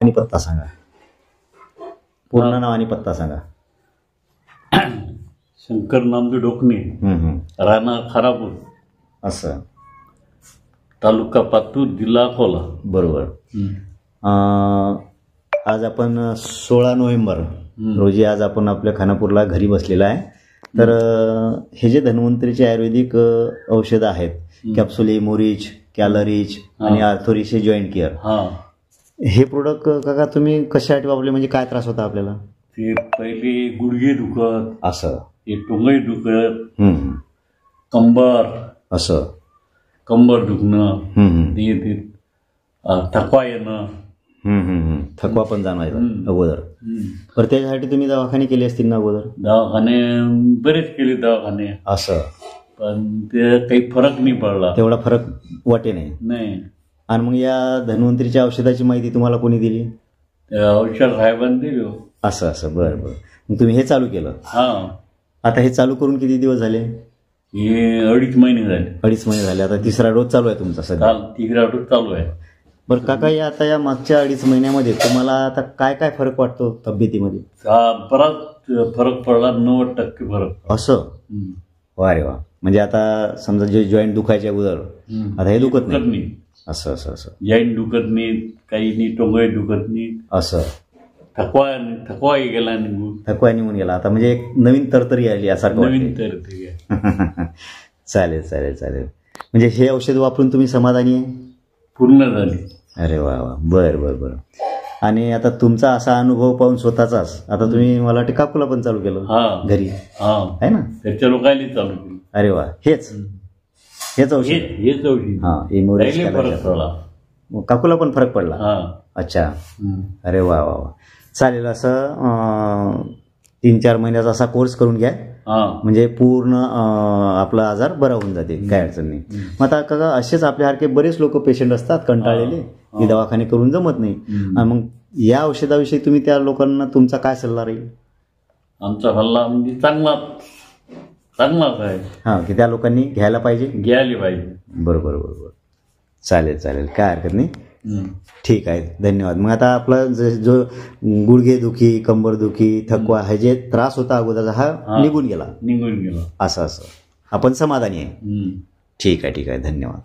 आणि पत्ता सांगा, पूर्ण नाव आणि पत्ता सांगा. शंकर नामदेव डोकणे, राहणार खारापूर, असं, तालुका पातूर, जिल्हा अकोला. बरोबर. आज आपण 16 नोव्हेंबर रोजी आज आपण आपल्या खानापूरला घरी बसलेला आहे. तर हे जे धन्वंतरीचे आयुर्वेदिक औषधं आहेत, कॅप्सुली, मोरिच, कॅलरीच आणि आर्थोरिच जॉईंट केअर, हे प्रोडक्ट काका तुम्ही कशासाठी वापरले, म्हणजे काय त्रास होता आपल्याला? ते पहिले गुडघे दुखत, असं, ते टोंगई दुखत, कंबर, असं, कंबर दुखणं, ते थकवा येणं, थकवा पण जाणवायचा अगोदर. तर त्याच्यासाठी तुम्ही दवाखाने केले असतील ना अगोदर? दवाखाने बरेच केले दवाखाने, असं, पण ते काही फरक नाही पडला. तेवढा फरक वाटे नाही. आणि मग या धन्वंतरीच्या औषधाची माहिती तुम्हाला कोणी दिली? औषध साहेबांनी दिली. असं असं, बरं बरं. मग तुम्ही हे चालू केलं? हा. आता हे चालू करून किती दिवस झाले? हे 2.5 महिने झाले. 2.5 महिने झाले. आता 3रा डोस चालू आहे तुमचा सध्या? 3रा डोस चालू आहे. बरं काका, आता या मागच्या 2.5 महिन्यामध्ये तुम्हाला आता काय काय फरक वाटतो तब्येतीमध्ये? बराच फरक पडला, 90% फरक. असं, वा रे वा. म्हणजे आता समजा जे जॉईंट दुखायचे अगोदर, आता हे दुखत नाही. असं असं असं, जॉईंट दुखत नाही, काही नाही, टोंगई दुखत नाही. असं, थकवाही गेला, थकवा निघून गेला. आता म्हणजे एक नवीन तरतरी आली यासारखं. नवीन तरतरी आहे. चालेल चालेल चालेल. म्हणजे हे औषध वापरून तुम्ही समाधानी आहे? पूर्ण झाली. अरे वा वा, बरं बरं बरं. आणि आता तुमचा असा अनुभव पाहून स्वतःचाच आता तुम्ही मला वाटतं काकूला पण चालू केलं घरी, आहे ना? त्याच्या लोकांनी चालू केलं. अरे वा, हेच औषध? हेच औषध. फरक पडला. काकूला पण फरक पडला? अच्छा, अरे वा वा वा. चालेल. असं 3-4 महिन्याचा असा कोर्स करून घ्या, म्हणजे पूर्ण आपला आजार बरा होऊन जाते, काय अडचण नाही. मग आता काका असेच आपल्यासारखे बरेच लोक पेशंट असतात कंटाळलेले, की दवाखाने करून जमत नाही. आणि मग या औषधाविषयी तुम्ही त्या लोकांना तुमचा काय सल्ला राहील? आमचा सल्ला म्हणजे चांगलाच आहे, की त्या लोकांनी घ्यायला पाहिजे. बरोबर बरोबर. चालेल चालेल, काय हरकत नाही. ठीक आहे, धन्यवाद. मग आता आपला जो गुडघे दुखी, कंबर दुखी, थकवा, हा जे त्रास होता अगोदरचा, हा निघून गेला. निघून गेला. असं असं, आपण समाधानी आहे. ठीक आहे, धन्यवाद.